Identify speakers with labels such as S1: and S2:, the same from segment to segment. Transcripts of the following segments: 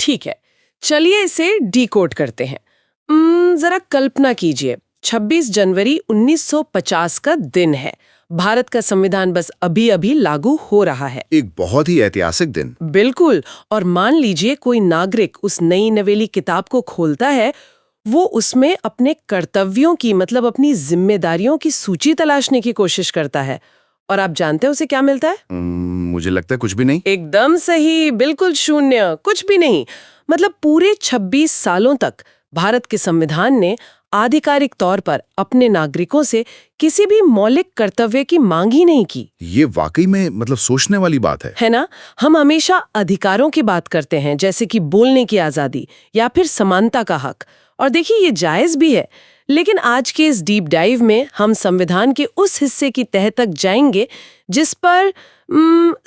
S1: ठीक है, चलिए इसे डिकोड करते हैं। जरा कल्पना कीजिए, 26 जनवरी 1950 का दिन है। भारत का संविधान बस अभी अभी लागू हो रहा है।
S2: एक बहुत ही ऐतिहासिक दिन।
S1: बिल्कुल। और मान लीजिए कोई नागरिक उस नई नवेली किताब को खोलता है, वो उसमें अपने कर्तव्यों की मतलब अपनी जिम्मेदारियों की सूची तलाशने की कोशिश करता है। और आप जानते हैं उसे क्या मिलता है?
S2: मुझे लगता है कुछ भी नहीं।
S1: एकदम सही, बिल्कुल शून्य, कुछ भी नहीं। मतलब पूरे 26 सालों तक भारत के संविधान ने आधिकारिक तौर पर अपने नागरिकों से किसी भी मौलिक कर्तव्य की मांग ही नहीं की।
S2: ये वाकई में मतलब सोचने वाली बात है
S1: ना? हम हमेशा अधिकारों की बात करते हैं, जैसे कि बोलने की आजादी या फिर समानता का हक। और देखिए, ये जायज भी है, लेकिन आज के इस डीप डाइव में हम संविधान के उस हिस्से की तह तक जाएंगे जिस पर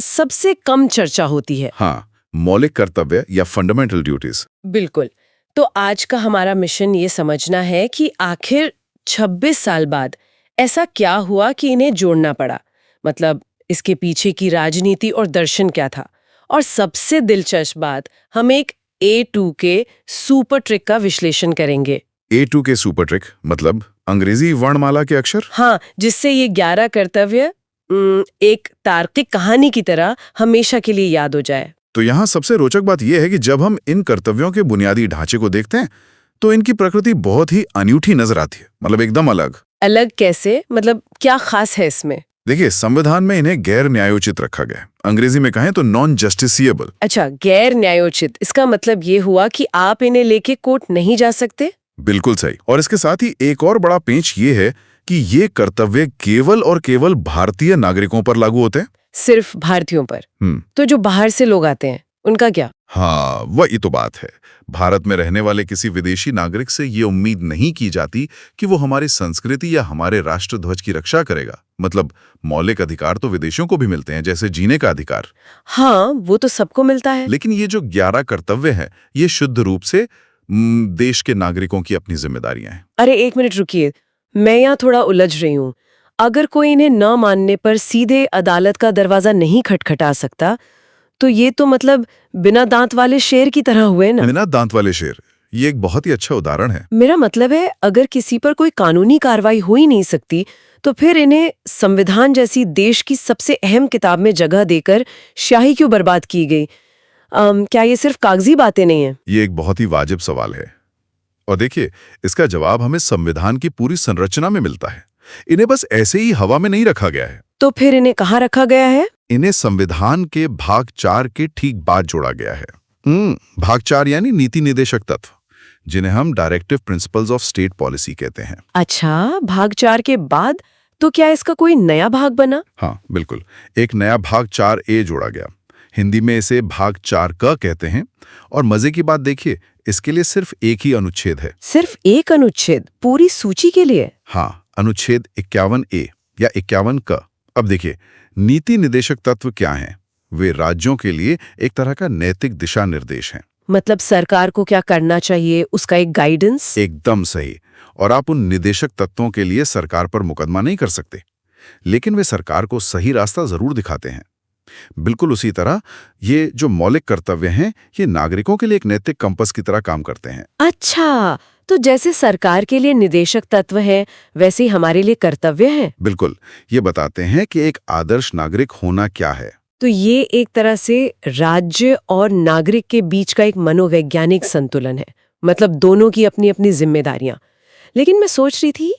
S1: सबसे कम चर्चा होती है।
S2: हाँ, मौलिक कर्तव्य या फंडामेंटल ड्यूटीज।
S1: बिल्कुल। तो आज का हमारा मिशन ये समझना है कि आखिर 26 साल बाद ऐसा क्या हुआ कि इन्हें जोड़ना पड़ा। मतलब इसके पीछे की राजनीति और दर्शन क्या था। और सबसे दिलचस्प बात, हम एक A2 के सुपर ट्रिक का विश्लेषण करेंगे।
S2: A2 के सुपर ट्रिक मतलब अंग्रेजी वर्णमाला के अक्षर?
S1: हाँ, जिससे ये 11 कर्तव्य एक तार्किक कहानी की तरह हमेशा के लिए याद हो जाए।
S2: तो यहाँ सबसे रोचक बात यह है कि जब हम इन कर्तव्यों के बुनियादी ढांचे को देखते हैं तो इनकी प्रकृति बहुत ही अनूठी नजर आती है। मतलब एकदम अलग।
S1: अलग कैसे? मतलब क्या खास है इसमें?
S2: देखिए, संविधान में इन्हें गैर न्यायोचित रखा गया है। अंग्रेजी में कहें तो नॉन जस्टिसिएबल।
S1: अच्छा, गैर न्यायोचित, इसका मतलब ये हुआ कि आप इन्हें लेके कोर्ट नहीं जा सकते?
S2: बिल्कुल सही। और इसके साथ ही एक और बड़ा पेंच ये है कि ये कर्तव्य केवल और केवल भारतीय नागरिकों पर लागू होते हैं।
S1: सिर्फ भारतीयों पर? तो जो बाहर से लोग आते हैं उनका क्या?
S2: हाँ, वही तो बात है। भारत में रहने वाले किसी विदेशी नागरिक से ये उम्मीद नहीं की जाती कि वो हमारी संस्कृति या हमारे राष्ट्रध्वज की रक्षा करेगा। मतलब मौलिक अधिकार तो विदेशियों को भी मिलते हैं, जैसे जीने का अधिकार।
S1: हाँ, वो तो सबको मिलता है।
S2: लेकिन ये जो 11 कर्तव्य हैं, ये शुद्ध रूप से देश के नागरिकों की अपनी जिम्मेदारियां हैं।
S1: अरे एक मिनट रुकिए, मैं यहाँ थोड़ा उलझ रही हूँ। अगर कोई इन्हें न मानने पर सीधे अदालत का दरवाजा नहीं खटखटा सकता, तो ये तो मतलब बिना दांत वाले शेर की तरह हुए ना?
S2: बिना दांत वाले शेर, ये एक बहुत ही अच्छा उदाहरण है।
S1: मेरा मतलब है, अगर किसी पर कोई कानूनी कार्रवाई हो ही नहीं सकती, तो फिर इन्हें संविधान जैसी देश की सबसे अहम किताब में जगह देकर शाही क्यों बर्बाद की गई? क्या ये सिर्फ कागजी बातें नहीं है?
S2: ये एक बहुत ही वाजिब सवाल है। और देखिए, इसका जवाब हमें संविधान की पूरी संरचना में मिलता है। इन्हें बस ऐसे ही हवा में नहीं रखा गया है।
S1: तो फिर इन्हें कहाँ रखा गया है?
S2: इन्हें संविधान के भाग 4 के ठीक बाद जोड़ा गया है। भाग 4 यानी नीति निदेशक तत्व, जिन्हें हम directive principles of state policy कहते हैं।
S1: अच्छा, भाग 4 के बाद तो क्या इसका कोई नया भाग बना?
S2: हाँ बिल्कुल, एक नया भाग 4A जोड़ा गया। हिंदी में इसे भाग 4 क कहते हैं। और मजे की बात देखिए, इसके लिए सिर्फ एक ही अनुच्छेद है।
S1: सिर्फ एक अनुच्छेद पूरी सूची के लिए?
S2: हाँ, अनुच्छेद 51A या 51 क। अब देखिए, नीति निदेशक तत्व क्या हैं? वे राज्यों के लिए एक तरह का नैतिक दिशा निर्देश हैं।
S1: मतलब सरकार को क्या करना चाहिए, उसका एक गाइडेंस?
S2: एकदम सही। और आप उन निदेशक तत्वों के लिए सरकार पर मुकदमा नहीं कर सकते, लेकिन वे सरकार को सही रास्ता जरूर दिखाते हैं। बिल्कुल उसी तरह ये जो मौलिक कर्तव्य हैं, ये नागरिकों के लिए एक नैतिक कंपास की तरह काम करते हैं।
S1: अच्छा, तो जैसे सरकार के लिए निदेशक तत्व है, वैसे ही हमारे लिए कर्तव्य है।
S2: बिल्कुल, ये बताते हैं कि एक आदर्श नागरिक होना क्या है।
S1: तो ये एक तरह से राज्य और नागरिक के बीच का एक मनोवैज्ञानिक संतुलन है। मतलब दोनों की अपनी अपनी जिम्मेदारियां। लेकिन मैं सोच रही थी,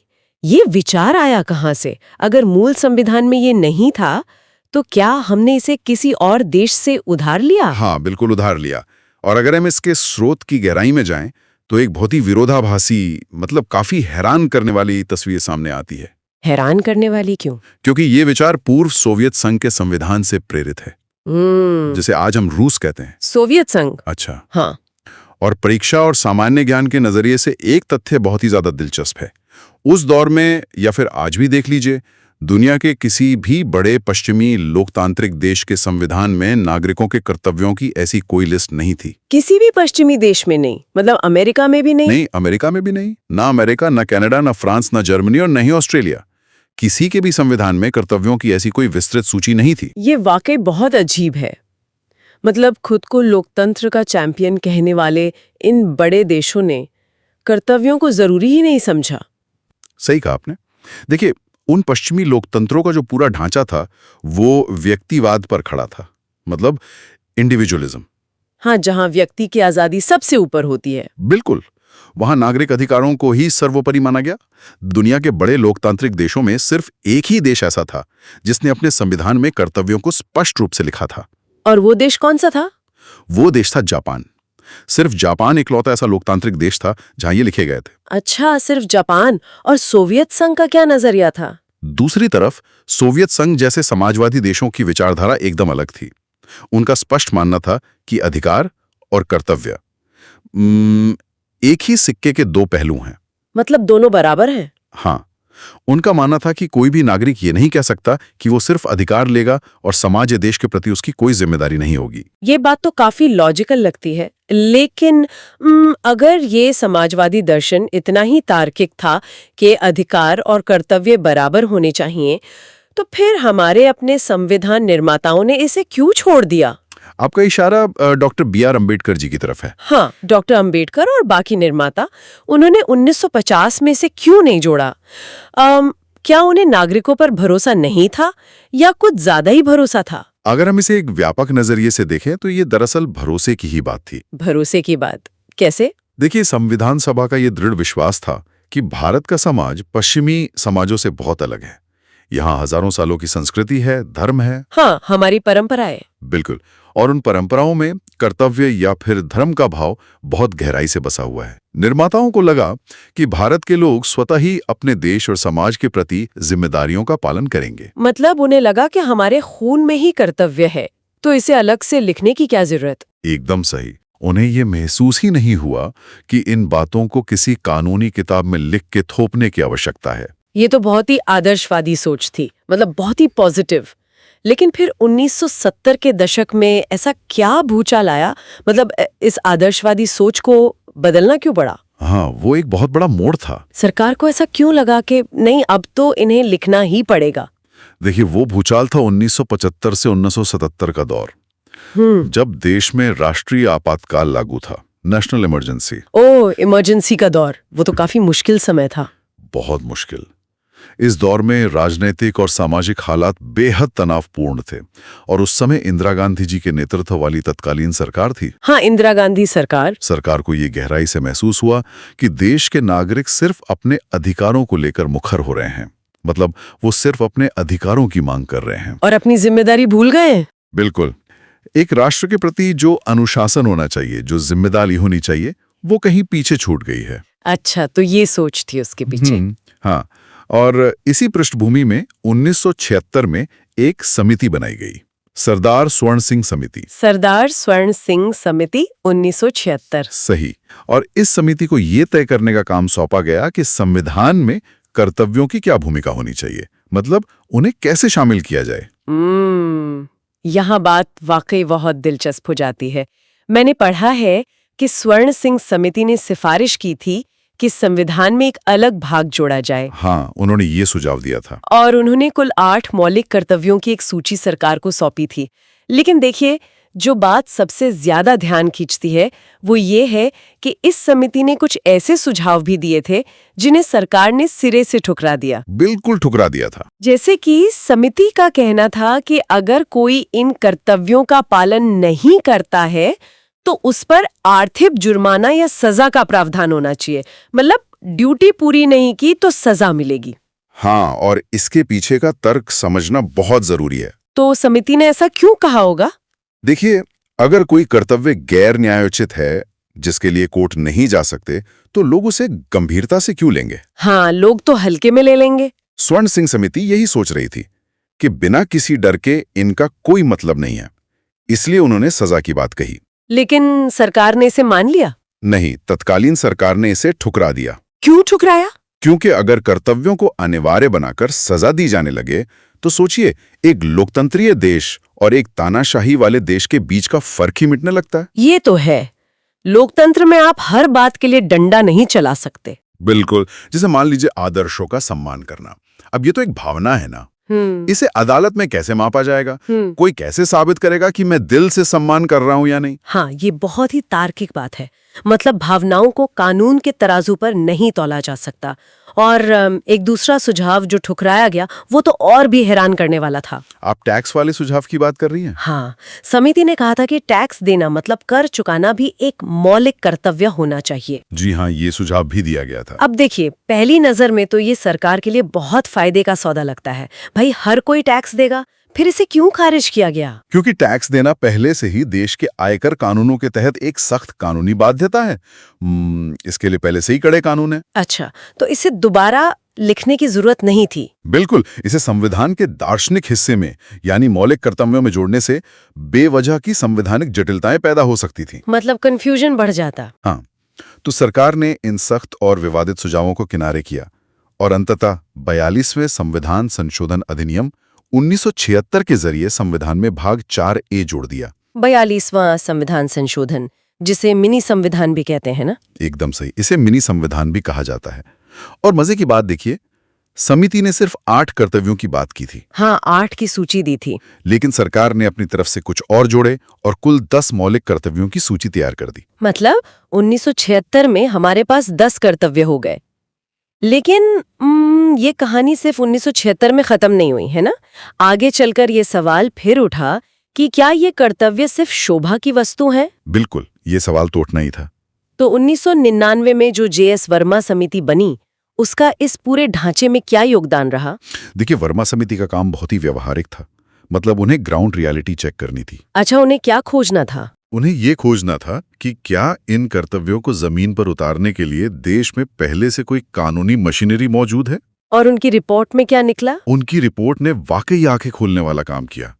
S1: ये विचार आया कहाँ से? अगर मूल संविधान में ये नहीं था, तो क्या हमने इसे किसी और देश से उधार लिया?
S2: हाँ बिल्कुल, उधार लिया। और अगर हम इसके स्रोत की गहराई में जाएं, तो एक बहुत ही विरोधाभासी, मतलब काफी हैरान करने वाली तस्वीर सामने आती है।
S1: हैरान करने वाली क्यों?
S2: क्योंकि ये विचार पूर्व सोवियत संघ के संविधान से प्रेरित है, जिसे आज हम रूस कहते हैं।
S1: सोवियत संघ?
S2: अच्छा
S1: हाँ।
S2: और परीक्षा और सामान्य ज्ञान के नजरिए से एक तथ्य बहुत ही ज्यादा दिलचस्प है। उस दौर में या फिर आज भी देख लीजिए, दुनिया के किसी भी बड़े पश्चिमी लोकतांत्रिक देश के संविधान में नागरिकों के कर्तव्यों की ऐसी कोई लिस्ट नहीं थी।
S1: किसी भी पश्चिमी देश में नहीं? मतलब अमेरिका में भी नहीं?
S2: नहीं, अमेरिका में भी नहीं। ना अमेरिका, ना कनाडा, ना फ्रांस, ना जर्मनी और न ही ऑस्ट्रेलिया। किसी के भी संविधान में कर्तव्यों की ऐसी कोई विस्तृत सूची नहीं थी।
S1: ये वाकई बहुत अजीब है। मतलब खुद को लोकतंत्र का चैंपियन कहने वाले इन बड़े देशों ने कर्तव्यों को जरूरी ही नहीं समझा।
S2: सही कहा आपने। देखिए, उन पश्चिमी लोकतंत्रों का जो पूरा ढांचा था वो व्यक्तिवाद पर खड़ा था, मतलब इंडिविजुअलिज्म।
S1: हाँ, जहां व्यक्ति की आजादी सबसे ऊपर होती है।
S2: बिल्कुल, वहां नागरिक अधिकारों को ही सर्वोपरि माना गया। दुनिया के बड़े लोकतांत्रिक देशों में सिर्फ एक ही देश ऐसा था जिसने अपने संविधान में कर्तव्यों को स्पष्ट रूप से लिखा था।
S1: और वो देश कौन सा था?
S2: वो देश था जापान। सिर्फ जापान इकलौता ऐसा लोकतांत्रिक देश था जहां ये लिखे गए थे।
S1: अच्छा, सिर्फ जापान। और सोवियत संघ का क्या नजरिया था?
S2: दूसरी तरफ सोवियत संघ जैसे समाजवादी देशों की विचारधारा एकदम अलग थी। उनका स्पष्ट मानना था कि अधिकार और कर्तव्य एक ही सिक्के के दो पहलू हैं।
S1: मतलब दोनों बराबर हैं?
S2: हाँ, उनका मानना था कि कोई भी नागरिक ये नहीं कह सकता कि वो सिर्फ अधिकार लेगा और समाज या देश के प्रति उसकी कोई जिम्मेदारी नहीं होगी।
S1: ये बात तो काफी लॉजिकल लगती है, लेकिन अगर ये समाजवादी दर्शन इतना ही तार्किक था कि अधिकार और कर्तव्य बराबर होने चाहिए, तो फिर हमारे अपने संविधान निर्माताओं ने इसे क्यों छोड़ दिया?
S2: आपका इशारा डॉक्टर B.R. अम्बेडकर जी की तरफ है।
S1: हाँ, डॉक्टर अम्बेडकर और बाकी निर्माता, उन्होंने 1950 में से क्यों नहीं जोड़ा? क्या उन्हें नागरिकों पर भरोसा नहीं था या कुछ ज्यादा ही भरोसा था?
S2: अगर हम इसे एक व्यापक नजरिए से देखें तो ये दरअसल भरोसे की ही बात थी।
S1: भरोसे की बात कैसे?
S2: देखिए, संविधान सभा का ये दृढ़ विश्वास था कि भारत का समाज पश्चिमी समाजों से बहुत अलग है। यहाँ हजारों सालों की संस्कृति है, धर्म है।
S1: हाँ, हमारी परंपराएं।
S2: बिल्कुल, और उन परंपराओं में कर्तव्य या फिर धर्म का भाव बहुत गहराई से बसा हुआ है। निर्माताओं को लगा कि भारत के लोग स्वतः ही अपने देश और समाज के प्रति जिम्मेदारियों का पालन करेंगे।
S1: मतलब उन्हें लगा कि हमारे खून में ही कर्तव्य है, तो इसे अलग से लिखने की क्या जरूरत?
S2: एकदम सही। उन्हें ये महसूस ही नहीं हुआ कि इन बातों को किसी कानूनी किताब में लिख के थोपने की आवश्यकता है।
S1: ये तो बहुत ही आदर्शवादी सोच थी, मतलब बहुत ही पॉजिटिव। लेकिन फिर 1970 के दशक में ऐसा क्या भूचाल आया, मतलब इस आदर्शवादी सोच को बदलना क्यों पड़ा?
S2: हाँ, वो एक बहुत बड़ा मोड़ था।
S1: सरकार को ऐसा क्यों लगा कि नहीं, अब तो इन्हें लिखना ही पड़ेगा?
S2: देखिए, वो भूचाल था 1975 से 1977 का दौर, जब देश में राष्ट्रीय आपातकाल लागू था, नेशनल इमरजेंसी।
S1: ओह, इमरजेंसी का दौर, वो तो काफी मुश्किल समय था।
S2: बहुत मुश्किल। इस दौर में राजनीतिक और सामाजिक हालात बेहद तनावपूर्ण थे और उस समय इंदिरा गांधी जी के नेतृत्व वाली तत्कालीन सरकार थी।
S1: हाँ, इंदिरा गांधी सरकार
S2: को ये गहराई से महसूस हुआ कि देश के नागरिक सिर्फ अपने अधिकारों को लेकर मुखर हो रहे हैं। मतलब वो सिर्फ अपने अधिकारों की मांग कर रहे हैं
S1: और अपनी जिम्मेदारी भूल गए।
S2: बिल्कुल। एक राष्ट्र के प्रति जो अनुशासन होना चाहिए, जो जिम्मेदारी होनी चाहिए, वो कहीं पीछे छूट गई है।
S1: अच्छा, तो ये सोच थी उसके पीछे।
S2: हाँ, और इसी पृष्ठभूमि में 1976 में एक समिति बनाई गई, सरदार स्वर्ण सिंह समिति।
S1: सरदार स्वर्ण सिंह समिति 1976।
S2: सही। और इस समिति को ये तय करने का काम सौंपा गया कि संविधान में कर्तव्यों की क्या भूमिका होनी चाहिए, मतलब उन्हें कैसे शामिल किया जाए।
S1: यहाँ बात वाकई बहुत दिलचस्प हो जाती है। मैंने पढ़ा है कि स्वर्ण सिंह समिति ने सिफारिश की थी कि संविधान में एक अलग भाग जोड़ा जाए।
S2: हाँ, उन्होंने ये सुझाव दिया था।
S1: और उन्होंने कुल 8 मौलिक कर्तव्यों की एक सूची सरकार को सौंपी थी। लेकिन देखिए, जो बात सबसे ज्यादा ध्यान खींचती है वो ये है कि इस समिति ने कुछ ऐसे सुझाव भी दिए थे जिन्हें सरकार ने सिरे से ठुकरा दिया।
S2: बिल्कुल ठुकरा दिया था।
S1: जैसे कि समिति का कहना था कि अगर कोई इन कर्तव्यों का पालन नहीं करता है तो उस पर आर्थिक जुर्माना या सजा का प्रावधान होना चाहिए। मतलब ड्यूटी पूरी नहीं की तो सजा मिलेगी।
S2: हाँ, और इसके पीछे का तर्क समझना बहुत जरूरी है।
S1: तो समिति ने ऐसा क्यों कहा होगा?
S2: देखिए, अगर कोई कर्तव्य गैर न्यायोचित है, जिसके लिए कोर्ट नहीं जा सकते, तो लोग उसे गंभीरता से क्यों लेंगे?
S1: हाँ, लोग तो हल्के में ले लेंगे।
S2: स्वर्ण सिंह समिति यही सोच रही थी कि बिना किसी डर के इनका कोई मतलब नहीं है, इसलिए उन्होंने सजा की बात कही।
S1: लेकिन सरकार ने इसे मान लिया?
S2: नहीं, तत्कालीन सरकार ने इसे ठुकरा दिया।
S1: क्यों ठुकराया?
S2: क्योंकि अगर कर्तव्यों को अनिवार्य बनाकर सजा दी जाने लगे तो सोचिए, एक लोकतंत्रीय देश और एक तानाशाही वाले देश के बीच का फर्क ही मिटने लगता है।
S1: ये तो है, लोकतंत्र में आप हर बात के लिए डंडा नहीं चला सकते।
S2: बिल्कुल, जैसे मान लीजिए आदर्शों का सम्मान करना। अब ये तो एक भावना है ना, इसे अदालत में कैसे मापा जाएगा? कोई कैसे साबित करेगा कि मैं दिल से सम्मान कर रहा हूं या नहीं?
S1: हाँ, ये बहुत ही तार्किक बात है। मतलब भावनाओं को कानून के तराजू पर नहीं तौला जा सकता। और एक दूसरा सुझाव जो ठुकराया गया वो तो और भी हैरान करने वाला था।
S2: आप टैक्स वाले सुझाव की बात कर रही हैं?
S1: हाँ, समिति ने कहा था कि टैक्स देना मतलब कर चुकाना भी एक मौलिक कर्तव्य होना चाहिए।
S2: जी हाँ, ये सुझाव भी दिया गया था।
S1: अब देखिए, पहली नजर में तो ये सरकार के लिए बहुत फायदे का सौदा लगता है। भाई हर कोई टैक्स देगा, फिर इसे क्यों खारिज किया गया?
S2: क्योंकि टैक्स देना पहले से ही देश के आयकर कानूनों के तहत एक सख्त कानूनी बाध्यता है। इसके लिए पहले से ही कड़े कानून है।
S1: अच्छा, तो इसे दोबारा लिखने की जरूरत नहीं थी?
S2: बिल्कुल, इसे संविधान के दार्शनिक हिस्से में यानी मौलिक कर्तव्यों में जोड़ने से बेवजह की संवैधानिक जटिलताएं पैदा हो सकती थी।
S1: मतलब कंफ्यूजन बढ़ जाता।
S2: हाँ, तो सरकार ने इन सख्त और विवादित सुझावों को किनारे किया और अंततः 42वें संविधान संशोधन अधिनियम 1976 के जरिए संविधान में भाग 4A जोड़ दिया।
S1: 42वां संविधान संशोधन, जिसे मिनी संविधान भी कहते हैं ना?
S2: एकदम सही, इसे मिनी संविधान भी कहा जाता है। और मजे की बात देखिए, समिति ने सिर्फ 8 कर्तव्यों की बात की थी।
S1: हाँ, 8 की सूची दी थी।
S2: लेकिन सरकार ने अपनी तरफ से कुछ और जोड़े और कुल 10 मौलिक कर्तव्यों की सूची तैयार कर दी।
S1: मतलब 1976 में हमारे पास 10 कर्तव्य हो गए। लेकिन ये कहानी सिर्फ 1976 में खत्म नहीं हुई है ना? आगे चलकर ये सवाल फिर उठा कि क्या ये कर्तव्य सिर्फ शोभा की वस्तु है?
S2: बिल्कुल, ये सवाल तो उठना ही था।
S1: तो 1999 में जो JS वर्मा समिति बनी, उसका इस पूरे ढांचे में क्या योगदान रहा?
S2: देखिए, वर्मा समिति का काम बहुत ही व्यवहारिक था। मतलब उन्हें ग्राउंड रियलिटी चेक करनी थी।
S1: अच्छा, उन्हें क्या खोजना था?
S2: उन्हें ये खोजना था कि क्या इन कर्तव्यों को जमीन पर उतारने के लिए देश में पहले से कोई कानूनी मशीनरी मौजूद है।
S1: और उनकी रिपोर्ट में क्या निकला?
S2: उनकी रिपोर्ट ने वाकई आंखें खोलने वाला काम किया।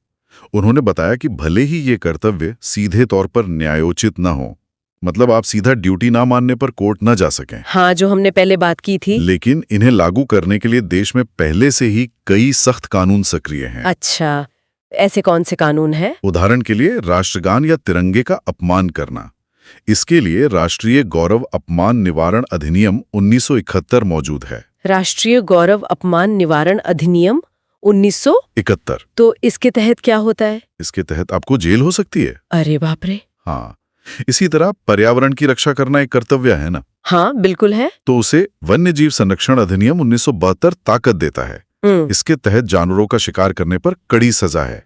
S2: उन्होंने बताया कि भले ही ये कर्तव्य सीधे तौर पर न्यायोचित न हो, मतलब आप सीधा ड्यूटी ना मानने पर कोर्ट न जा सकें।
S1: हाँ, जो हमने पहले बात की थी।
S2: लेकिन इन्हें लागू करने के लिए देश में पहले से ही कई सख्त कानून सक्रिय हैं।
S1: अच्छा, ऐसे कौन से कानून हैं?
S2: उदाहरण के लिए राष्ट्रगान या तिरंगे का अपमान करना। इसके लिए राष्ट्रीय गौरव अपमान निवारण अधिनियम 1971 मौजूद है।
S1: राष्ट्रीय गौरव अपमान निवारण अधिनियम 1971। तो इसके तहत क्या होता है?
S2: इसके तहत आपको जेल हो सकती है।
S1: अरे बाप रे।
S2: हाँ, इसी तरह पर्यावरण की रक्षा करना एक कर्तव्य है ना?
S1: हाँ, बिल्कुल है।
S2: तो उसे वन्य जीव संरक्षण अधिनियम 1972 ताकत देता है। इसके तहत जानवरों का शिकार करने पर कड़ी सजा है।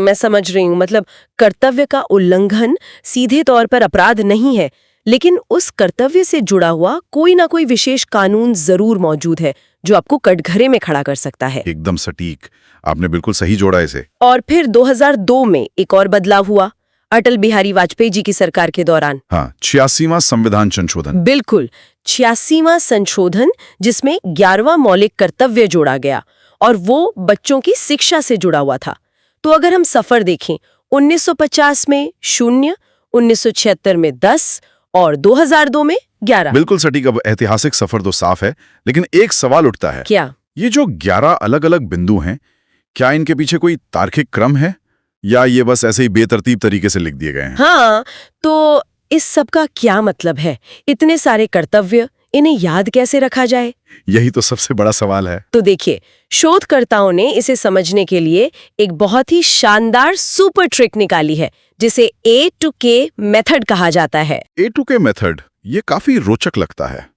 S1: मैं समझ रही हूँ। मतलब कर्तव्य का उल्लंघन सीधे तौर पर अपराध नहीं है, लेकिन उस कर्तव्य से जुड़ा हुआ कोई ना कोई विशेष कानून जरूर मौजूद है जो आपको कटघरे में खड़ा कर सकता है।
S2: एकदम सटीक, आपने बिल्कुल सही जोड़ा इसे।
S1: और फिर 2002 में एक और बदलाव हुआ, अटल बिहारी वाजपेयी जी की सरकार के दौरान।
S2: हाँ, 86वां संविधान संशोधन।
S1: बिल्कुल, 86वां संशोधन, जिसमें 11वां मौलिक कर्तव्य जोड़ा गया और वो बच्चों की शिक्षा से जुड़ा हुआ था। तो अगर हम सफर देखें, 1950 में 0, 1976 में 10 और 2002 में 11।
S2: बिल्कुल सटीक। अब ऐतिहासिक सफर तो साफ है, लेकिन एक सवाल उठता है।
S1: क्या? ये
S2: जो 11 अलग-अलग बिंदु हैं, क्या इनके पीछे कोई तार्किक क्रम है या ये बस ऐसे ही बेतरतीब तरीके से लिख दिए गए हैं?
S1: हाँ, तो इस सब का क्या मतलब है? इतने सारे कर्तव्य, इन्हें याद कैसे रखा जाए?
S2: यही तो सबसे बड़ा सवाल है।
S1: तो देखिए, शोधकर्ताओं ने इसे समझने के लिए एक बहुत ही शानदार सुपर ट्रिक निकाली है, जिसे A to K मेथड कहा जाता है।
S2: A to K मेथड, ये काफी रोचक लगता है।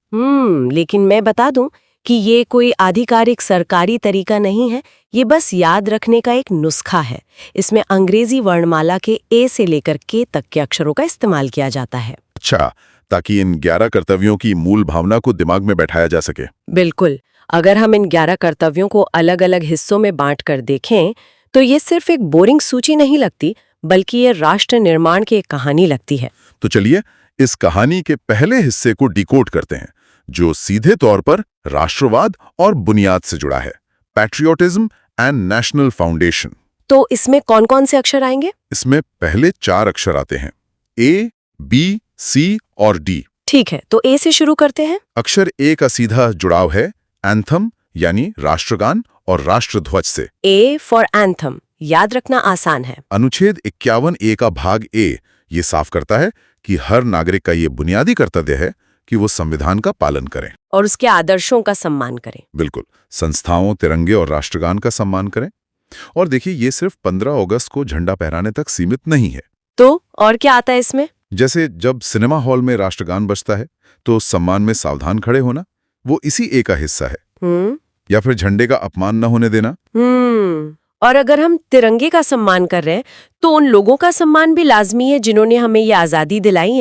S1: लेकिन मैं बता दूं कि ये कोई आधिकारिक सरकारी तरीका नहीं है, ये बस याद रखने का एक नुस्खा है। इसमें अंग्रेजी वर्णमाला के A से लेकर K तक के अक्षरों का इस्तेमाल किया जाता है।
S2: अच्छा, ताकि इन 11 कर्तव्यों की मूल भावना को दिमाग में बैठाया जा सके।
S1: बिल्कुल। अगर हम इन 11 कर्तव्यों को अलग अलग हिस्सों में बांटकर देखें, तो ये सिर्फ एक बोरिंग सूची नहीं लगती, बल्कि ये राष्ट्र निर्माण की एक कहानी लगती है।
S2: तो चलिए इस कहानी के पहले हिस्से को डिकोड करते हैं, जो सीधे तौर पर राष्ट्रवाद और बुनियाद से जुड़ा है, पैट्रियोटिज्म एंड नेशनल फाउंडेशन।
S1: तो इसमें कौन कौन से अक्षर आएंगे?
S2: इसमें पहले 4 अक्षर आते हैं, A, B, C और D।
S1: ठीक है, तो A से शुरू करते हैं।
S2: अक्षर A का सीधा जुड़ाव है एंथम यानी राष्ट्रगान और राष्ट्रध्वज से।
S1: A फॉर एंथम, याद रखना आसान है।
S2: अनुच्छेद 51A का भाग A ये साफ करता है कि हर नागरिक का ये बुनियादी कर्तव्य है कि वो संविधान का पालन करें।
S1: और उसके आदर्शों का सम्मान करें।
S2: बिल्कुल, संस्थाओं, तिरंगे और राष्ट्रगान का सम्मान करें। और देखिए, ये सिर्फ 15 अगस्त को झंडा फहराने तक सीमित नहीं है।
S1: तो और क्या आता है इसमें?
S2: जैसे जब सिनेमा हॉल में राष्ट्रगान बजता है तो उस सम्मान में सावधान खड़े होना, वो इसी ए का हिस्सा है। या फिर झंडे का अपमान न होने देना।
S1: और अगर हम तिरंगे का सम्मान कर रहे हैं तो उन लोगों का सम्मान भी लाजमी है जिन्होंने हमें ये आजादी दिलाई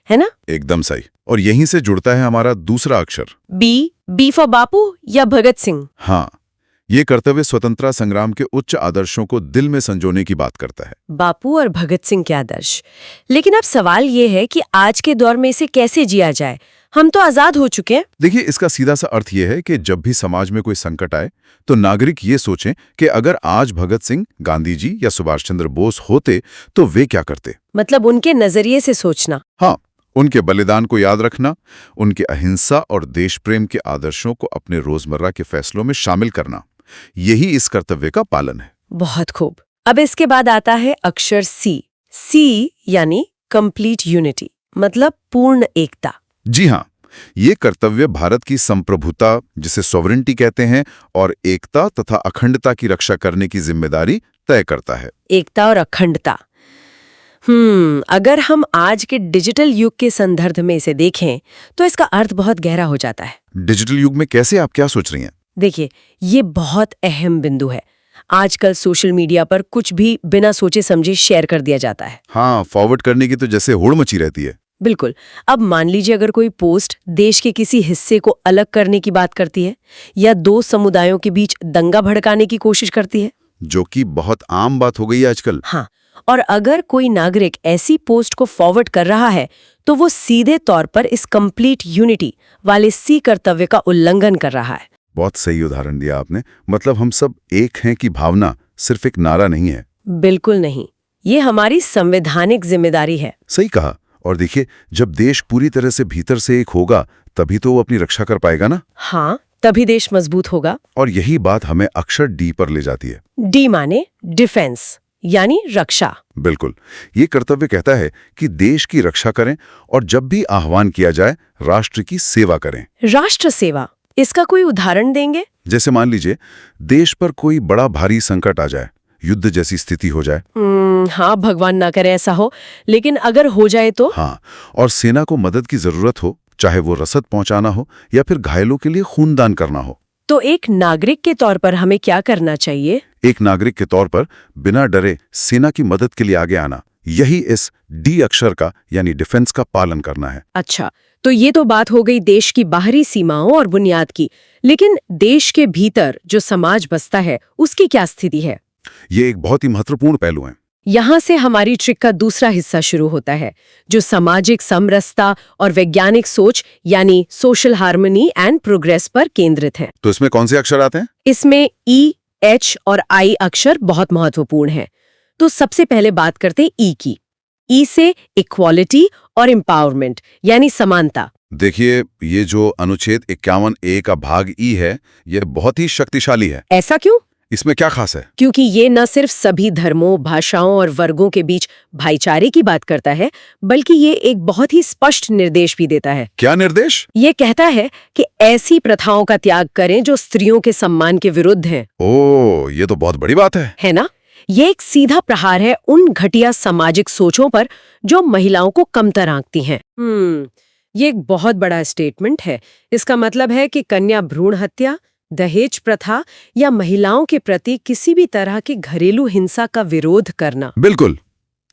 S1: है ना?
S2: एकदम सही। और यहीं से जुड़ता है हमारा दूसरा अक्षर,
S1: बी फॉर बापू या भगत सिंह।
S2: हाँ, ये कर्तव्य स्वतंत्रता संग्राम के उच्च आदर्शों को दिल में संजोने की बात करता है।
S1: बापू और भगत सिंह के आदर्श। लेकिन अब सवाल ये है कि आज के दौर में इसे कैसे जिया जाए? हम तो आजाद हो चुके हैं।
S2: देखिए, इसका सीधा सा अर्थ ये है कि जब भी समाज में कोई संकट आए तो नागरिक ये सोचें कि अगर आज भगत सिंह, गांधी जी या सुभाष चंद्र बोस होते तो वे क्या करते।
S1: मतलब उनके नजरिए से सोचना।
S2: हाँ, उनके बलिदान को याद रखना, उनके अहिंसा और देश प्रेम के आदर्शों को अपने रोजमर्रा के फैसलों में शामिल करना, यही इस कर्तव्य का पालन है।
S1: बहुत खूब। अब इसके बाद आता है अक्षर सी यानी कंप्लीट यूनिटी, मतलब पूर्ण एकता।
S2: जी हाँ, ये कर्तव्य भारत की संप्रभुता, जिसे सॉवरेनिटी कहते हैं, और एकता तथा अखंडता की रक्षा करने की जिम्मेदारी तय करता है।
S1: एकता और अखंडता। अगर हम आज के डिजिटल युग के संदर्भ में इसे देखें तो इसका अर्थ बहुत गहरा हो जाता है।
S2: डिजिटल युग में कैसे? आप क्या सोच रही हैं?
S1: देखिए, ये बहुत अहम बिंदु है। आजकल सोशल मीडिया पर कुछ भी बिना सोचे समझे शेयर कर दिया जाता है।
S2: हाँ, फॉरवर्ड करने की तो जैसे होड़ मची रहती है।
S1: बिल्कुल। अब मान लीजिए अगर कोई पोस्ट देश के किसी हिस्से को अलग करने की बात करती है या दो समुदायों के बीच दंगा भड़काने की कोशिश करती है,
S2: जो कि बहुत आम बात हो गई है आजकल।
S1: हाँ, और अगर कोई नागरिक ऐसी पोस्ट को फॉरवर्ड कर रहा है तो वो सीधे तौर पर इस कंप्लीट यूनिटी वाले सी कर्तव्य का उल्लंघन कर रहा है।
S2: बहुत सही उदाहरण दिया आपने। मतलब हम सब एक हैं की भावना सिर्फ एक नारा नहीं है।
S1: बिल्कुल नहीं, ये हमारी संवैधानिक जिम्मेदारी है।
S2: सही कहा। और देखिए, जब देश पूरी तरह से भीतर से एक होगा तभी तो वो अपनी रक्षा कर पाएगा ना।
S1: हाँ, तभी देश मजबूत होगा।
S2: और यही बात हमें अक्षर डी पर ले जाती है।
S1: डी माने डिफेंस, यानी रक्षा।
S2: बिल्कुल। ये कर्तव्य कहता है कि देश की रक्षा करें और जब भी आह्वान किया जाए राष्ट्र की सेवा करें।
S1: राष्ट्र सेवा, इसका कोई उदाहरण देंगे?
S2: जैसे मान लीजिए देश पर कोई बड़ा भारी संकट आ जाए, युद्ध जैसी स्थिति हो जाए।
S1: हाँ, भगवान ना करे ऐसा हो, लेकिन अगर हो जाए तो?
S2: हाँ, और सेना को मदद की जरूरत हो, चाहे वो रसद पहुंचाना हो या फिर घायलों के लिए खूनदान करना हो,
S1: तो एक नागरिक के तौर पर हमें क्या करना चाहिए?
S2: एक नागरिक के तौर पर बिना डरे सेना की मदद के लिए आगे आना, यही इस डी अक्षर का यानी डिफेंस का पालन करना है।
S1: अच्छा, तो ये तो बात हो गई देश की बाहरी सीमाओं और बुनियाद की, लेकिन देश के भीतर जो समाज बसता है उसकी क्या स्थिति है?
S2: ये एक बहुत ही महत्वपूर्ण पहलू है।
S1: यहाँ से हमारी ट्रिक का दूसरा हिस्सा शुरू होता है, जो सामाजिक समरसता और वैज्ञानिक सोच यानी सोशल हार्मनी एंड प्रोग्रेस पर केंद्रित है।
S2: तो इसमें कौन से अक्षर आते हैं?
S1: इसमें ई, एच और आई अक्षर बहुत महत्वपूर्ण हैं। तो सबसे पहले बात करते हैं ई की। ई से इक्वालिटी और एम्पावरमेंट यानी समानता।
S2: देखिए, ये जो अनुच्छेद 51A का भाग ई है, ये बहुत ही शक्तिशाली है।
S1: ऐसा क्यों?
S2: इसमें क्या खास है?
S1: क्योंकि ये न सिर्फ सभी धर्मों, भाषाओं और वर्गों के बीच भाईचारे की बात करता है, बल्कि ये एक बहुत ही स्पष्ट निर्देश भी देता है।
S2: क्या निर्देश?
S1: ये कहता है कि ऐसी प्रथाओं का त्याग करें जो स्त्रियों के सम्मान के विरुद्ध हैं।
S2: ओह, ये तो बहुत बड़ी बात है
S1: ना? ये एक सीधा प्रहार है उन घटिया सामाजिक सोचों पर जो महिलाओं को कमतर आंकती हैं। ये एक बहुत बड़ा स्टेटमेंट है। इसका मतलब है कि कन्या भ्रूण हत्या, दहेज प्रथा या महिलाओं के प्रति किसी भी तरह की घरेलू हिंसा का विरोध करना।
S2: बिल्कुल,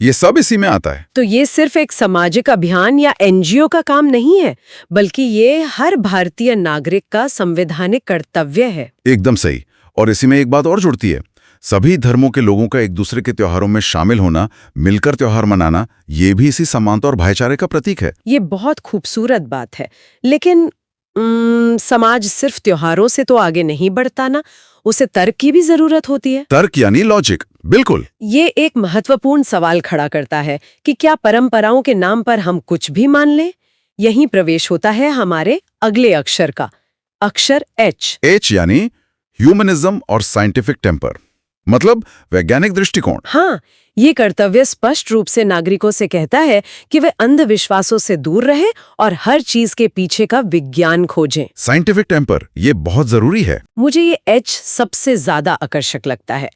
S2: ये सब इसी में आता है।
S1: तो ये सिर्फ एक सामाजिक अभियान या एनजीओ का काम नहीं है, बल्कि ये हर भारतीय नागरिक का संवैधानिक कर्तव्य है।
S2: एकदम सही। और इसी में एक बात और जुड़ती है, सभी धर्मों के लोगों का एक दूसरे के त्योहारों में शामिल होना, मिलकर त्योहार मनाना, ये भी इसी समानता और भाईचारे का प्रतीक है।
S1: ये बहुत खूबसूरत बात है, लेकिन समाज सिर्फ त्योहारों से तो आगे नहीं बढ़ता ना, उसे तर्क की भी जरूरत होती है।
S2: तर्क यानी लॉजिक। बिल्कुल।
S1: ये एक महत्वपूर्ण सवाल खड़ा करता है कि क्या परंपराओं के नाम पर हम कुछ भी मान लें? यहीं प्रवेश होता है हमारे अगले अक्षर का, अक्षर एच।
S2: एच यानी ह्यूमनिज्म और साइंटिफिक टेम्पर, मतलब वैज्ञानिक दृष्टिकोण।
S1: हाँ, ये कर्तव्य स्पष्ट रूप से नागरिकों से कहता है कि वे अंधविश्वासों से दूर रहें और हर चीज के पीछे का विज्ञान खोजें।
S2: साइंटिफिक टेम्पर, ये बहुत जरूरी है।
S1: मुझे ये एच सबसे ज्यादा आकर्षक लगता है।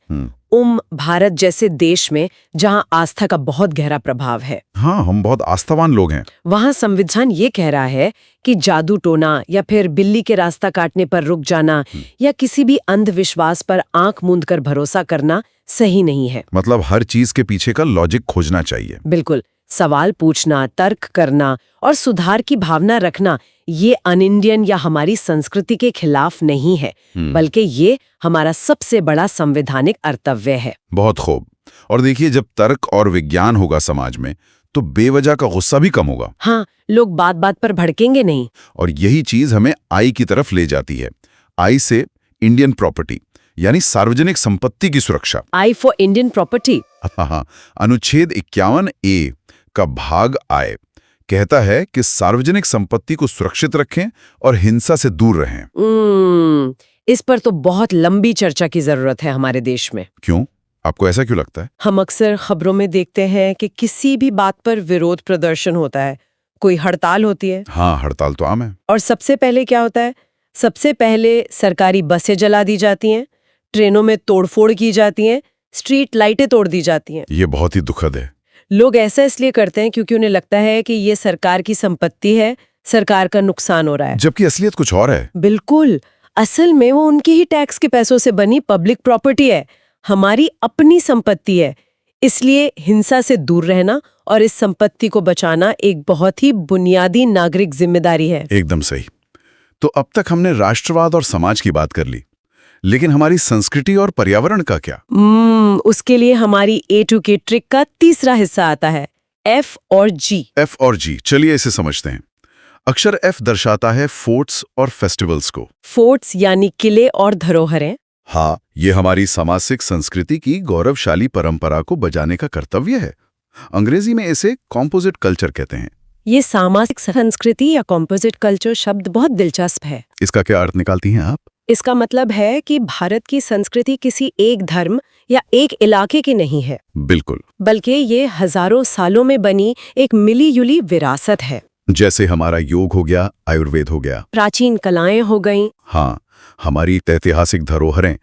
S1: भारत जैसे देश में जहां आस्था का बहुत गहरा प्रभाव है।
S2: हाँ, हम बहुत आस्थावान लोग हैं।
S1: वहां संविधान ये कह रहा है कि जादू टोना या फिर बिल्ली के रास्ता काटने पर रुक जाना या किसी भी अंधविश्वास पर आंख मूंद कर भरोसा करना सही नहीं है।
S2: मतलब हर चीज के पीछे का लॉजिक खोजना चाहिए।
S1: बिल्कुल। सवाल पूछना, तर्क करना और सुधार की भावना रखना, ये अन इंडियन या हमारी संस्कृति के खिलाफ नहीं है, बल्कि ये हमारा सबसे बड़ा संवैधानिक कर्तव्य है।
S2: बहुत खूब। और देखिए, जब तर्क और विज्ञान होगा समाज में, तो बेवजह का गुस्सा भी कम होगा।
S1: हाँ, लोग बात बात पर भड़केंगे नहीं।
S2: और यही चीज हमें आई की तरफ ले जाती है। आई से इंडियन प्रॉपर्टी, यानी सार्वजनिक संपत्ति की सुरक्षा।
S1: I for Indian property.
S2: हाँ, अनुच्छेद 51A का भाग आय कहता है कि सार्वजनिक संपत्ति को सुरक्षित रखें और हिंसा से दूर रहें।
S1: इस पर तो बहुत लंबी चर्चा की जरूरत है हमारे देश में।
S2: क्यों? आपको ऐसा क्यों लगता है?
S1: हम अक्सर खबरों में देखते हैं कि किसी भी बात पर विरोध प्रदर्शन होता है, कोई हड़ताल होती है।
S2: हाँ, हड़ताल तो आम है।
S1: और सबसे पहले क्या होता है? सबसे पहले सरकारी बसें जला दी जाती हैं, ट्रेनों में तोड़फोड़ की जाती हैं, स्ट्रीट लाइटें तोड़ दी जाती हैं।
S2: ये बहुत ही दुखद है।
S1: लोग ऐसा इसलिए करते हैं क्योंकि उन्हें लगता है कि ये सरकार की संपत्ति है, सरकार का नुकसान हो रहा है।
S2: जबकि असलियत कुछ और है।
S1: बिल्कुल। असल में वो उनकी ही टैक्स के पैसों से बनी पब्लिक प्रॉपर्टी है, हमारी अपनी संपत्ति है। इसलिए हिंसा से दूर रहना और इस संपत्ति को बचाना एक बहुत ही बुनियादी नागरिक जिम्मेदारी है।
S2: एकदम सही। तो अब तक हमने राष्ट्रवाद और समाज की बात कर ली, लेकिन हमारी संस्कृति और पर्यावरण का क्या?
S1: उसके लिए हमारी A2K ट्रिक का तीसरा हिस्सा आता है, F और G।
S2: F और G, चलिए इसे समझते हैं। अक्षर F दर्शाता है फोर्ट्स और फेस्टिवल्स को।
S1: फोर्ट्स यानी किले और धरोहरें।
S2: हाँ, ये हमारी सामाजिक संस्कृति की गौरवशाली परंपरा को बचाने का कर्तव्य है। अंग्रेजी में इसे कॉम्पोजिट कल्चर कहते हैं।
S1: ये सामाजिक संस्कृति या कॉम्पोजिट कल्चर शब्द बहुत दिलचस्प है।
S2: इसका क्या अर्थ निकालती हैं आप?
S1: इसका मतलब है कि भारत की संस्कृति किसी एक धर्म या एक इलाके की नहीं है।
S2: बिल्कुल।
S1: बल्कि ये हजारों सालों में बनी एक मिली-जुली विरासत है।
S2: जैसे हमारा योग हो गया, आयुर्वेद हो गया,
S1: प्राचीन कलाएं हो गईं।
S2: हाँ, हमारी ऐतिहासिक धरोहरें,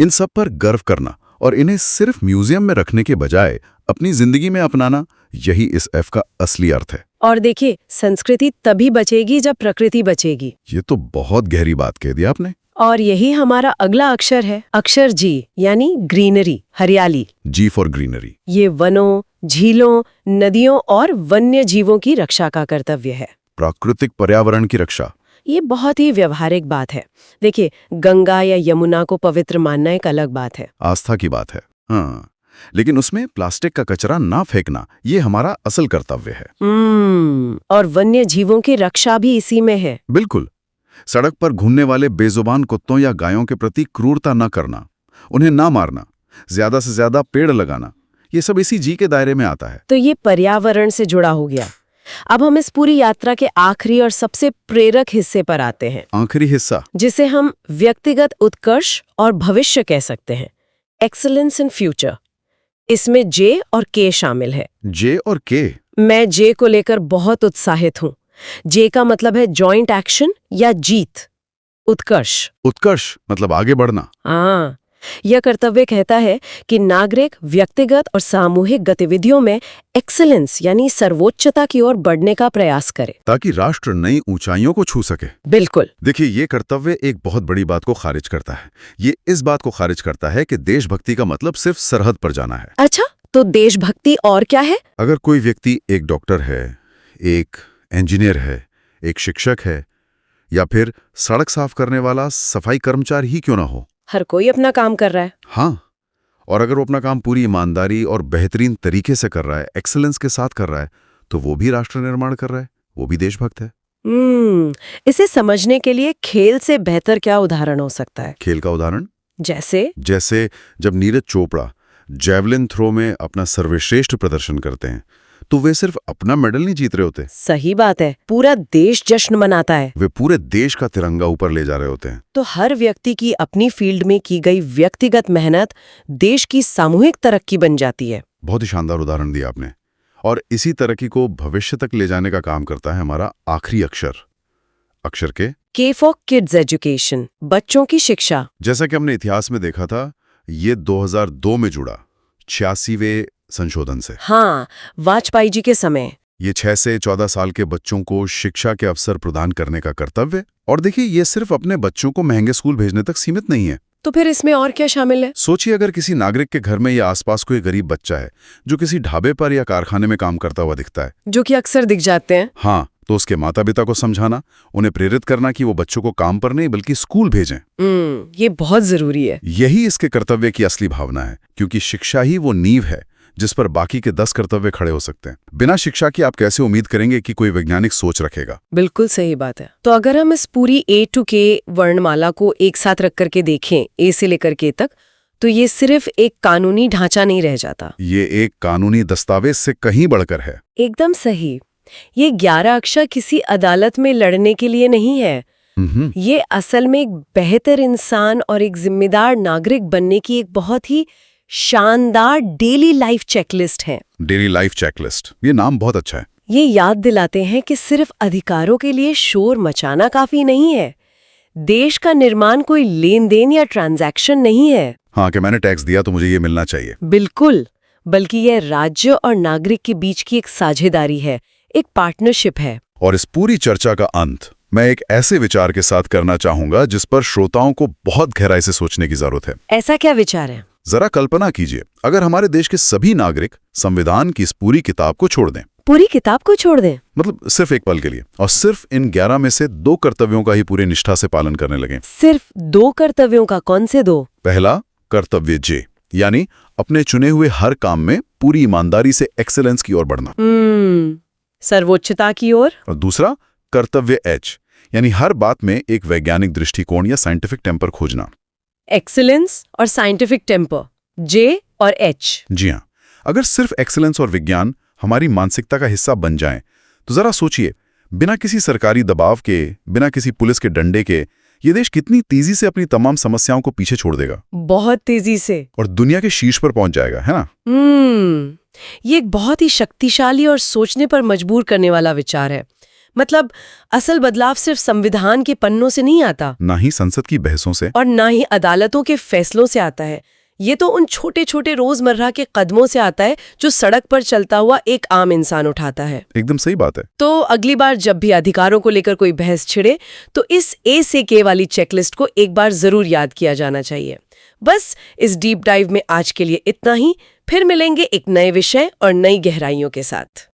S2: इन सब पर गर्व करना और इन्हें सिर्फ म्यूजियम में रखने के बजाय अपनी जिंदगी में अपनाना, यही इस F का असली अर्थ है।
S1: और देखिए, संस्कृति तभी बचेगी जब प्रकृति बचेगी।
S2: ये तो बहुत गहरी बात कह दी आपने।
S1: और यही हमारा अगला अक्षर है, अक्षर G, यानी ग्रीनरी, हरियाली।
S2: G for greenery.
S1: ये वनों, झीलों, नदियों और वन्य जीवों की रक्षा का कर्तव्य है।
S2: प्राकृतिक पर्यावरण की रक्षा।
S1: ये बहुत ही व्यवहारिक बात है। देखिए, गंगा या यमुना को पवित्र मानना एक अलग बात है,
S2: आस्था की बात है। हाँ, लेकिन उसमें प्लास्टिक का कचरा ना फेंकना, ये हमारा असल कर्तव्य है।
S1: और वन्य जीवों की रक्षा भी इसी में है।
S2: बिल्कुल। सड़क पर घूमने वाले बेजुबान कुत्तों या गायों के प्रति क्रूरता न करना, उन्हें ना मारना, ज्यादा से ज्यादा पेड़ लगाना, ये सब इसी G के दायरे में आता है।
S1: तो ये पर्यावरण से जुड़ा हो गया। अब हम इस पूरी यात्रा के आखिरी और सबसे प्रेरक हिस्से पर आते हैं।
S2: आखिरी हिस्सा,
S1: जिसे हम व्यक्तिगत उत्कर्ष और भविष्य कह सकते हैं, एक्सीलेंस इन फ्यूचर। इसमें J और K शामिल है।
S2: J और K?
S1: मैं J को लेकर बहुत उत्साहित हूँ। J का मतलब है जॉइंट एक्शन या जीत, उत्कर्ष।
S2: उत्कर्ष मतलब आगे बढ़ना।
S1: हाँ, यह कर्तव्य कहता है कि नागरिक व्यक्तिगत और सामूहिक गतिविधियों में एक्सीलेंस यानी सर्वोच्चता की ओर बढ़ने का प्रयास करे,
S2: ताकि राष्ट्र नई ऊंचाइयों को छू सके।
S1: बिल्कुल।
S2: देखिए, ये कर्तव्य एक बहुत बड़ी बात को खारिज करता है। ये इस बात को खारिज करता है कि देशभक्ति का मतलब सिर्फ सरहद पर जाना है।
S1: अच्छा, तो देशभक्ति और क्या है?
S2: अगर कोई व्यक्ति एक डॉक्टर है, एक इंजीनियर है, एक शिक्षक है, या फिर सड़क साफ करने वाला सफाई कर्मचारी ही क्यों ना हो,
S1: हर कोई अपना काम कर रहा है।
S2: हाँ, और अगर वो अपना काम पूरी ईमानदारी और बेहतरीन तरीके से कर रहा है, एक्सीलेंस के साथ कर रहा है, तो वो भी राष्ट्र निर्माण कर रहा है, वो भी देशभक्त है।
S1: इसे समझने के लिए खेल से बेहतर क्या उदाहरण हो सकता है?
S2: खेल का उदाहरण?
S1: जैसे
S2: जब नीरज चोपड़ा जैवलिन थ्रो में अपना सर्वश्रेष्ठ प्रदर्शन करते हैं, तो वे सिर्फ अपना मेडल नहीं जीत रहे होते।
S1: सही बात है, पूरा देश जश्न मनाता है।
S2: वे पूरे देश का तिरंगा ऊपर ले जा रहे होते हैं।
S1: तो हर व्यक्ति की अपनी फील्ड में की गई व्यक्तिगत मेहनत देश की सामूहिक तरक्की बन जाती है।
S2: बहुत ही शानदार उदाहरण दिया आपने। और इसी तरक्की को भविष्य तक ले जाने का काम करता है हमारा आखिरी अक्षर, अक्षर
S1: के फॉर किड्स एजुकेशन, बच्चों की शिक्षा।
S2: जैसा कि हमने इतिहास में देखा था, ये 2002 में जुड़ा 86वें संशोधन से।
S1: हाँ, वाजपेयी जी के समय।
S2: ये 6 से 14 साल के बच्चों को शिक्षा के अवसर प्रदान करने का कर्तव्य। और देखिए, ये सिर्फ अपने बच्चों को महंगे स्कूल भेजने तक सीमित नहीं है।
S1: तो फिर इसमें और क्या शामिल है?
S2: सोचिए, अगर किसी नागरिक के घर में या आसपास कोई गरीब बच्चा है जो किसी ढाबे पर या कारखाने में काम करता हुआ दिखता है,
S1: जो कि अक्सर दिख जाते हैं।
S2: हाँ, तो उसके माता पिता को समझाना, उन्हें प्रेरित करना कि वो बच्चों को काम पर नहीं बल्कि स्कूल भेजें।
S1: ये बहुत जरूरी है।
S2: यही इसके कर्तव्य की असली भावना है, क्योंकि शिक्षा ही वो नींव है जिस पर बाकी के 10 कर्तव्य खड़े हो सकते हैं। बिना शिक्षा के आप कैसे उम्मीद करेंगे कि कोई वैज्ञानिक सोच रखेगा?
S1: बिल्कुल सही बात है। तो अगर हम इस पूरी A to K वर्णमाला को एक साथ रख करके देखें, A से लेकर K तक, तो ये सिर्फ एक कानूनी ढांचा नहीं रह जाता।
S2: ये एक कानूनी दस्तावेज से कहीं बढ़कर है।
S1: एकदम सही। ये 11 अक्षर किसी अदालत में लड़ने के लिए नहीं है। ये असल में एक बेहतर इंसान और एक जिम्मेदार नागरिक बनने की एक बहुत ही शानदार डेली लाइफ चेकलिस्ट है।
S2: डेली लाइफ चेकलिस्ट, ये नाम बहुत अच्छा है।
S1: ये याद दिलाते हैं कि सिर्फ अधिकारों के लिए शोर मचाना काफी नहीं है। देश का निर्माण कोई लेन देन या ट्रांजैक्शन नहीं है।
S2: हाँ, कि मैंने टैक्स दिया तो मुझे ये मिलना चाहिए।
S1: बिल्कुल, बल्कि यह राज्य और नागरिक के बीच की एक साझेदारी है, एक पार्टनरशिप है।
S2: और इस पूरी चर्चा का अंत मैं एक ऐसे विचार के साथ करना चाहूंगा जिस पर श्रोताओं को बहुत गहराई से सोचने की जरूरत है।
S1: ऐसा क्या विचार है?
S2: जरा कल्पना कीजिए, अगर हमारे देश के सभी नागरिक संविधान की इस पूरी किताब को छोड़ दें।
S1: पूरी किताब को छोड़ दें?
S2: मतलब सिर्फ एक पल के लिए, और सिर्फ इन 11 में से 2 कर्तव्यों का ही पूरी निष्ठा से पालन करने लगे।
S1: सिर्फ 2 कर्तव्यों का? कौन से 2?
S2: पहला, कर्तव्य जे, यानी अपने चुने हुए हर काम में पूरी ईमानदारी से एक्सेलेंस की ओर बढ़ना।
S1: सर्वोच्चता की ओर।
S2: और दूसरा, कर्तव्य एच, यानी हर बात में एक वैज्ञानिक दृष्टिकोण या साइंटिफिक टेम्पर खोजना।
S1: एक्सीलेंस और साइंटिफिक टेम्पर, जे और एच।
S2: जी हाँ, अगर सिर्फ एक्सीलेंस और विज्ञान हमारी मानसिकता का हिस्सा बन जाएं, तो जरा सोचिए, बिना किसी सरकारी दबाव के, बिना किसी पुलिस के डंडे के, ये देश कितनी तेजी से अपनी तमाम समस्याओं को पीछे छोड़ देगा।
S1: बहुत तेजी से।
S2: और दुनिया के शीर्ष पर पहुंच जाएगा, है ना?
S1: ये एक बहुत ही शक्तिशाली और सोचने पर मजबूर करने वाला विचार है। मतलब असल बदलाव सिर्फ संविधान के पन्नों से नहीं आता,
S2: ना ही संसद की बहसों से,
S1: और ना ही अदालतों के फैसलों से आता है। ये तो उन छोटे छोटे रोजमर्रा के कदमों से आता है जो सड़क पर चलता हुआ एक आम इंसान उठाता है।
S2: एकदम सही बात है।
S1: तो अगली बार जब भी अधिकारों को लेकर कोई बहस छिड़े, तो इस A से K वाली चेकलिस्ट को एक बार जरूर याद किया जाना चाहिए। बस इस डीप डाइव में आज के लिए इतना ही। फिर मिलेंगे एक नए विषय और नई गहराइयों के साथ।